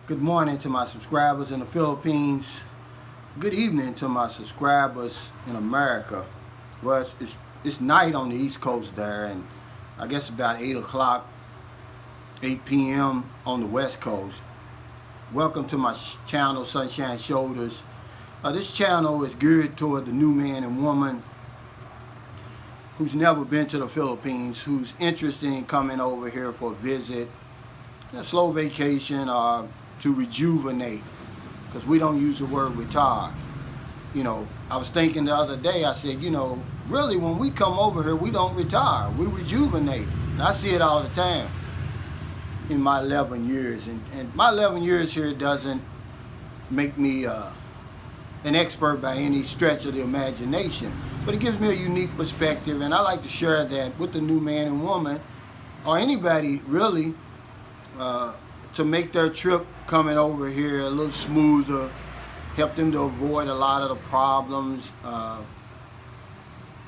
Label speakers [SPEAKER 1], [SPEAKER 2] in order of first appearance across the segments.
[SPEAKER 1] Good morning to my subscribers in the Philippines. Good evening to my subscribers in America. Well, it's night on the East Coast there, and I guess about 8 o'clock, 8 p.m. on the West Coast. Welcome to my channel, Sunshine Shoulders. This channel is geared toward the new man and woman who's never been to the Philippines, who's interested in coming over here for a visit, a slow vacation, or to rejuvenate, because we don't use the word retire. I was thinking the other day, I said, really when we come over here, we don't retire, we rejuvenate. And I see it all the time in my 11 years. And my 11 years here doesn't make me an expert by any stretch of the imagination, but it gives me a unique perspective, and I like to share that with the new man and woman, or anybody really, to make their trip coming over here a little smoother, help them to avoid a lot of the problems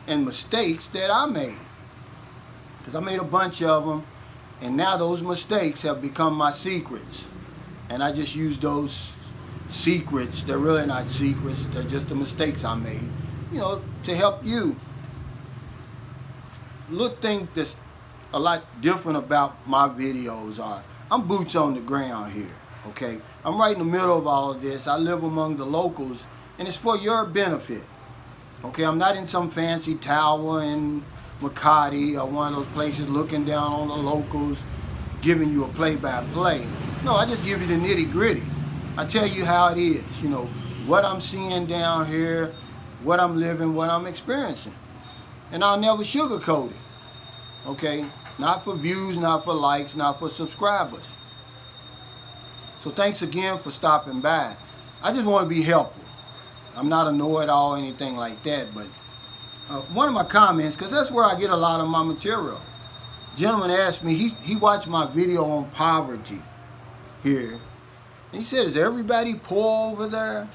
[SPEAKER 1] and mistakes that I made. Because I made a bunch of them, and now those mistakes have become my secrets. And I just use those secrets, they're really not secrets, they're just the mistakes I made, to help you. Look, thing that's a lot different about my videos are, I'm boots on the ground here, okay? I'm right in the middle of all of this. I live among the locals, and it's for your benefit, okay? I'm not in some fancy tower in Makati or one of those places looking down on the locals, giving you a play-by-play. No, I just give you the nitty-gritty. I tell you how it is, what I'm seeing down here, what I'm living, what I'm experiencing. And I'll never sugarcoat it, okay? Not for views, not for likes, not for subscribers. So thanks again for stopping by. I just want to be helpful. I'm not a know-it-all or anything like that, but one of my comments, because that's where I get a lot of my material. Gentleman asked me, he watched my video on poverty here. And he said, is everybody poor over there?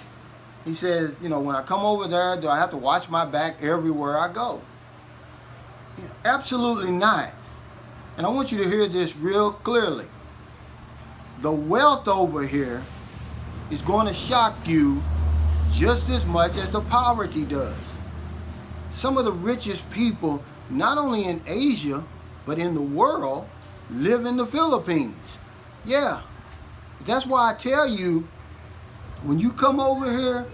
[SPEAKER 1] He says, when I come over there, do I have to watch my back everywhere I go? Absolutely not. And I want you to hear this real clearly. The wealth over here is going to shock you just as much as the poverty does. Some of the richest people, not only in Asia, but in the world, live in the Philippines. Yeah. That's why I tell you, when you come over here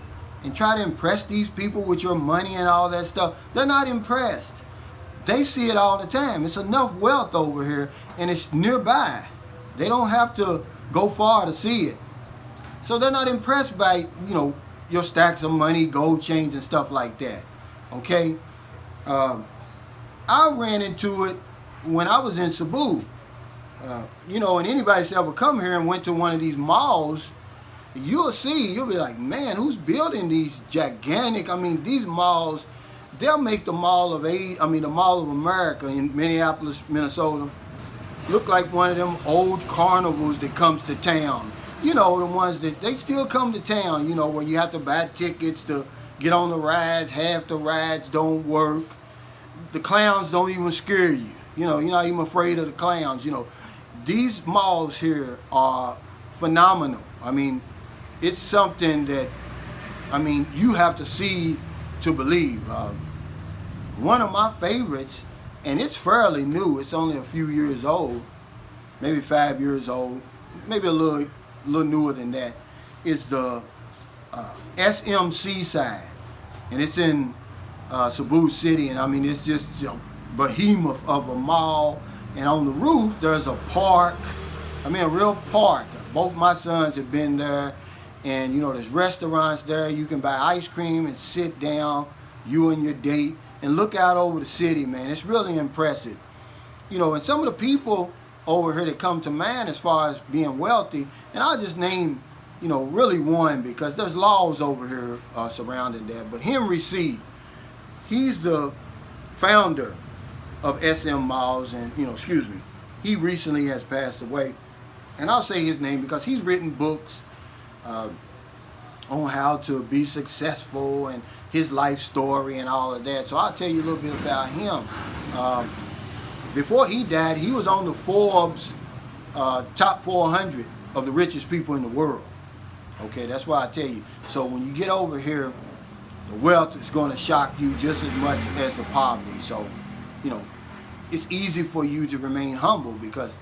[SPEAKER 1] and try to impress these people with your money and all that stuff, they're not impressed. They see it all the time. It's enough wealth over here, and it's nearby. They don't have to go far to see it. So they're not impressed by, your stacks of money, gold chains and stuff like that. Okay? I ran into it when I was in Cebu. And anybody that's ever come here and went to one of these malls, you'll be like, man, who's building these gigantic, these malls, they'll make the Mall of the Mall of America in Minneapolis, Minnesota, look like one of them old carnivals that comes to town. The ones that, they still come to town, where you have to buy tickets to get on the rides, half the rides don't work. The clowns don't even scare you. You're not even afraid of the clowns, These malls here are phenomenal. It's something that, you have to see to believe. One of my favorites, and it's fairly new, it's only a few years old, maybe 5 years old, maybe a little newer than that, is the SM Seaside. And it's in Cebu City, and it's just a behemoth of a mall. And on the roof, there's a park, a real park. Both my sons have been there, and there's restaurants there. You can buy ice cream and sit down, you and your date, and look out over the city, man. It's really impressive. And some of the people over here that come to mind as far as being wealthy, and I'll just name, really one, because there's laws over here surrounding that. But Henry C., he's the founder of SM Malls, and he recently has passed away, and I'll say his name because he's written books on how to be successful and his life story and all of that. So I'll tell you a little bit about him. Before he died, he was on the Forbes top 400 of the richest people in the world. Okay, that's why I tell you. So when you get over here, the wealth is going to shock you just as much as the poverty. So, you know, it's easy for you to remain humble because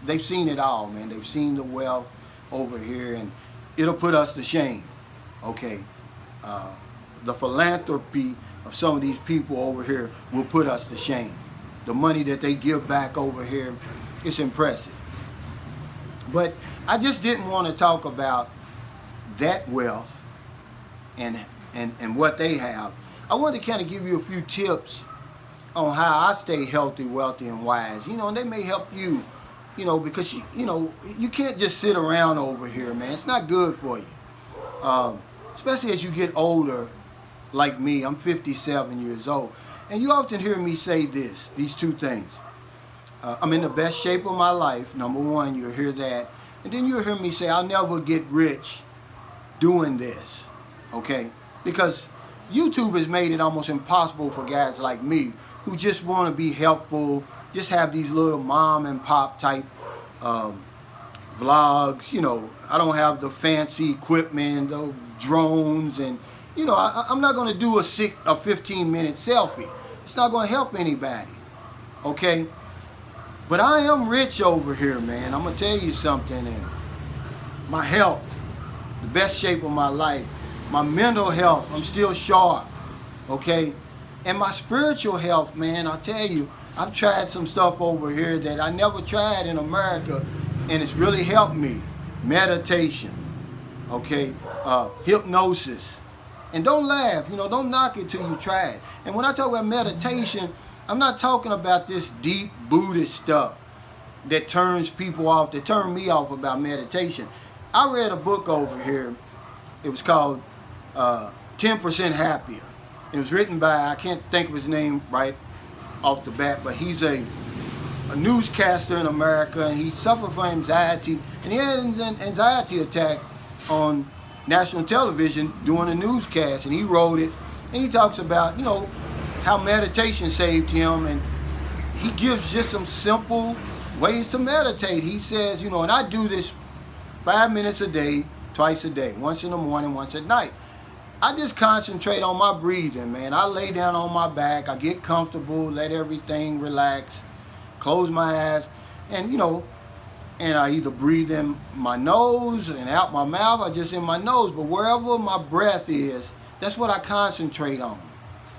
[SPEAKER 1] they've seen it all, man. They've seen the wealth over here, and it'll put us to shame. Okay, the philanthropy of some of these people over here will put us to shame. The money that they give back over here, it's impressive. But I just didn't want to talk about that wealth and what they have. I wanted to kind of give you a few tips on how I stay healthy, wealthy, and wise. You know, and they may help you, you know, because, you know, you can't just sit around over here, man. It's not good for you. Especially as you get older, like me. I'm 57 years old. And you often hear me say these two things. I'm in the best shape of my life. Number one, you'll hear that. And then you'll hear me say, I'll never get rich doing this. Okay? Because YouTube has made it almost impossible for guys like me who just want to be helpful, just have these little mom and pop type vlogs. You know, I don't have the fancy equipment, the drones, and, you know, I'm not going to do a 15-minute selfie. It's not going to help anybody. Okay? But I am rich over here, man. I'm going to tell you something. And my health, the best shape of my life, my mental health, I'm still sharp. Okay? And my spiritual health, man, I'll tell you, I've tried some stuff over here that I never tried in America, and it's really helped me. Meditation, okay? Hypnosis. And don't laugh, you know, don't knock it till you try it. And when I talk about meditation, I'm not talking about this deep Buddhist stuff that turns people off, that turned me off about meditation. I read a book over here. It was called 10% Happier. It was written by, I can't think of his name right off the bat, but he's a newscaster in America, and he suffered from anxiety, and he had an anxiety attack on national television doing a newscast, and he wrote it, and he talks about, you know, how meditation saved him, and he gives just some simple ways to meditate. He says, you know, and I do this 5 minutes a day, twice a day, once in the morning, once at night. I just concentrate on my breathing, man. I lay down on my back, I get comfortable, let everything relax, close my eyes, and, you know, and I either breathe in my nose and out my mouth, or just in my nose, but wherever my breath is, that's what I concentrate on,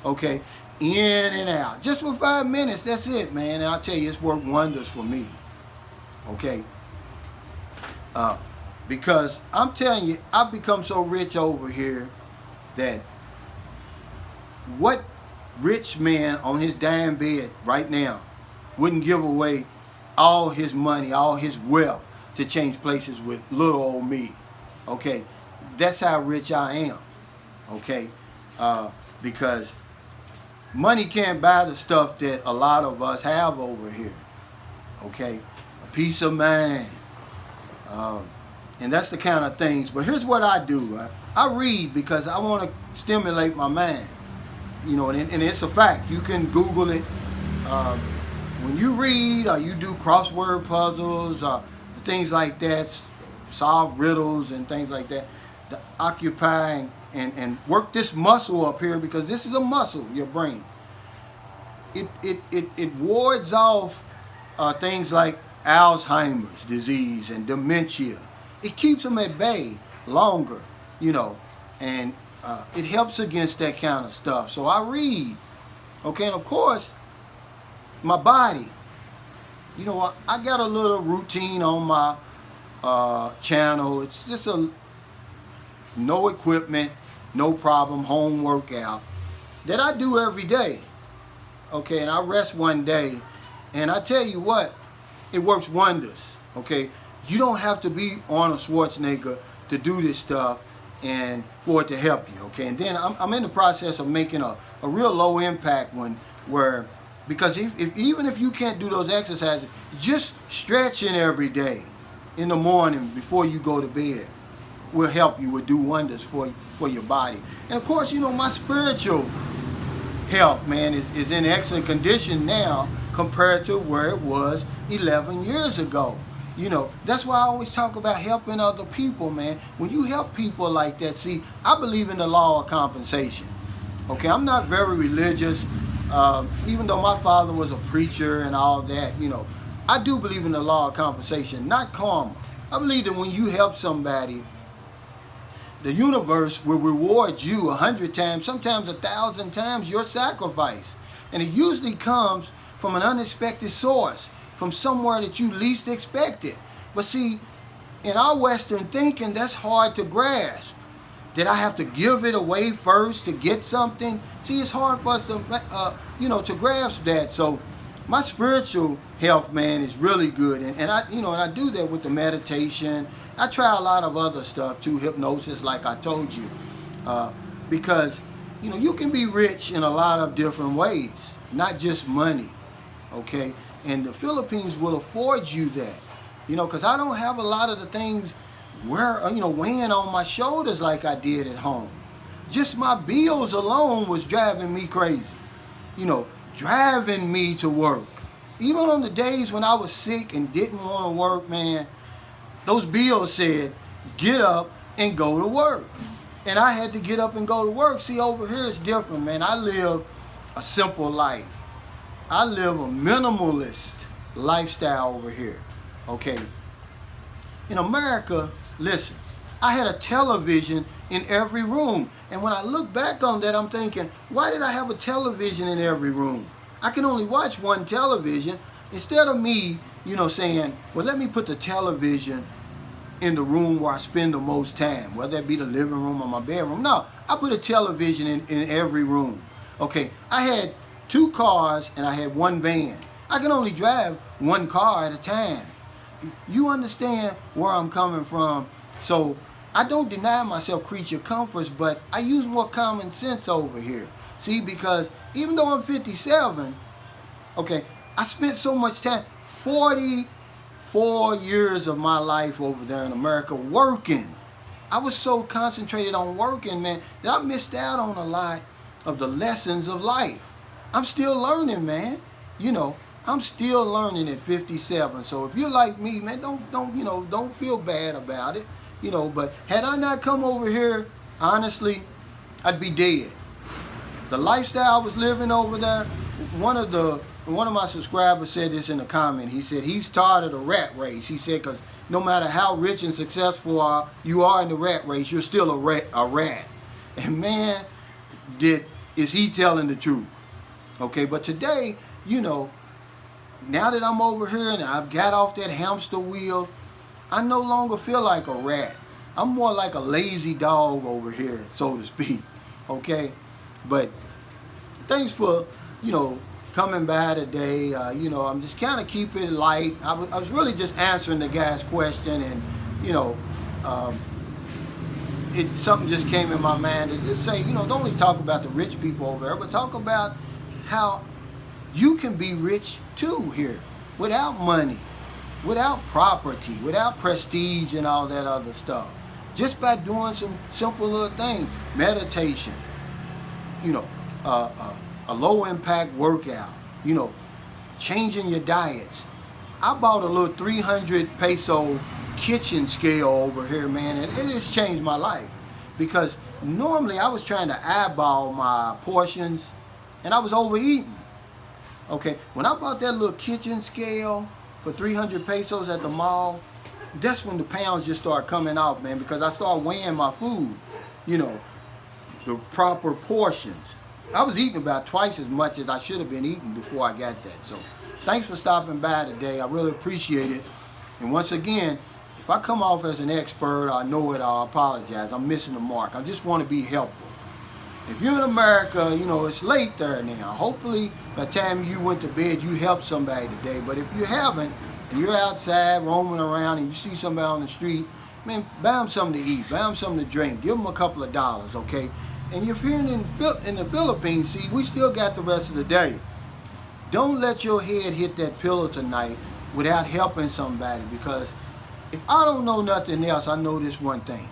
[SPEAKER 1] okay? In and out, just for 5 minutes, that's it, man. And I'll tell you, it's worked wonders for me, okay? Because I'm telling you, I've become so rich over here that what rich man on his dying bed right now wouldn't give away all his money, all his wealth to change places with little old me, okay? That's how rich I am, okay? Because money can't buy the stuff that a lot of us have over here, okay? A peace of mind, and that's the kind of things. But here's what I do. I read because I want to stimulate my mind, you know, and it's a fact. You can Google it. When you read or you do crossword puzzles or things like that, solve riddles and things like that, to occupy and work this muscle up here, because this is a muscle, your brain. It wards off things like Alzheimer's disease and dementia. It keeps them at bay longer, you know, and it helps against that kind of stuff. So I read, okay, and of course, my body, you know, I got a little routine on my channel. It's just no equipment, no problem, home workout that I do every day, okay, and I rest one day, and I tell you what, it works wonders, okay? You don't have to be Arnold Schwarzenegger to do this stuff and for it to help you, okay? And then I'm in the process of making a real low impact one where, because even if you can't do those exercises, just stretching every day in the morning before you go to bed will help you, will do wonders for your body. And of course, you know, my spiritual health, man, is in excellent condition now compared to where it was 11 years ago. You know, that's why I always talk about helping other people, man. When you help people like that, see, I believe in the law of compensation. Okay, I'm not very religious, even though my father was a preacher and all that, you know. I do believe in the law of compensation, not karma. I believe that when you help somebody, the universe will reward you 100 times, sometimes 1,000 times your sacrifice. And it usually comes from an unexpected source, from somewhere that you least expected. But see, in our Western thinking, that's hard to grasp. That I have to give it away first to get something. See, it's hard for us to, to grasp that. So my spiritual health, man, is really good. And I do that with the meditation. I try a lot of other stuff too, hypnosis, like I told you, because you can be rich in a lot of different ways, not just money, okay? And the Philippines will afford you that, because I don't have a lot of the things weighing on my shoulders like I did at home. Just my bills alone was driving me crazy, driving me to work. Even on the days when I was sick and didn't want to work, man, those bills said, get up and go to work. And I had to get up and go to work. See, over here it's different, man. I live a simple life. I live a minimalist lifestyle over here, okay? In America, listen, I had a television in every room. And when I look back on that, I'm thinking, why did I have a television in every room? I can only watch one television. Instead of me, saying, well, let me put the television in the room where I spend the most time, whether that be the living room or my bedroom. No, I put a television in every room. Okay, I had 2 cars and I had 1 van. I can only drive 1 car at a time. You understand where I'm coming from? So I don't deny myself creature comforts, but I use more common sense over here. See, because even though I'm 57, okay, I spent so much time, 44 years of my life over there in America working. I was so concentrated on working, man, that I missed out on a lot of the lessons of life. I'm still learning, man. I'm still learning at 57. So if you're like me, man, don't feel bad about it. But had I not come over here, honestly, I'd be dead. The lifestyle I was living over there, one of my subscribers said this in a comment. He said he started a rat race. He said, because no matter how rich and successful you are in the rat race, you're still a rat. And man, is he telling the truth? Okay, but today, now that I'm over here and I've got off that hamster wheel, I no longer feel like a rat. I'm more like a lazy dog over here, so to speak. Okay, but thanks for, coming by today. I'm just kind of keeping it light. I was really just answering the guy's question, and something just came in my mind to just say, don't only talk about the rich people over there, but talk about how you can be rich too here, without money, without property, without prestige and all that other stuff. Just by doing some simple little things, meditation, a low impact workout, changing your diets. I bought a little 300 peso kitchen scale over here, man, and it has changed my life. Because normally I was trying to eyeball my portions and I was overeating. Okay, when I bought that little kitchen scale for 300 pesos at the mall, that's when the pounds just started coming off, man, because I started weighing my food, the proper portions. I was eating about twice as much as I should have been eating before I got that. So thanks for stopping by today. I really appreciate it. And once again, if I come off as an expert or I know it, I apologize. I'm missing the mark. I just want to be helpful. If you're in America, it's late there now. Hopefully, by the time you went to bed, you helped somebody today. But if you haven't, and you're outside roaming around and you see somebody on the street, man, buy them something to eat, buy them something to drink, give them a couple of dollars, okay? And if you're in the Philippines, see, we still got the rest of the day. Don't let your head hit that pillow tonight without helping somebody, because if I don't know nothing else, I know this one thing.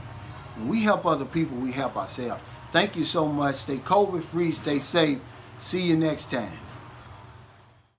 [SPEAKER 1] When we help other people, we help ourselves. Thank you so much. Stay COVID free, stay safe. See you next time.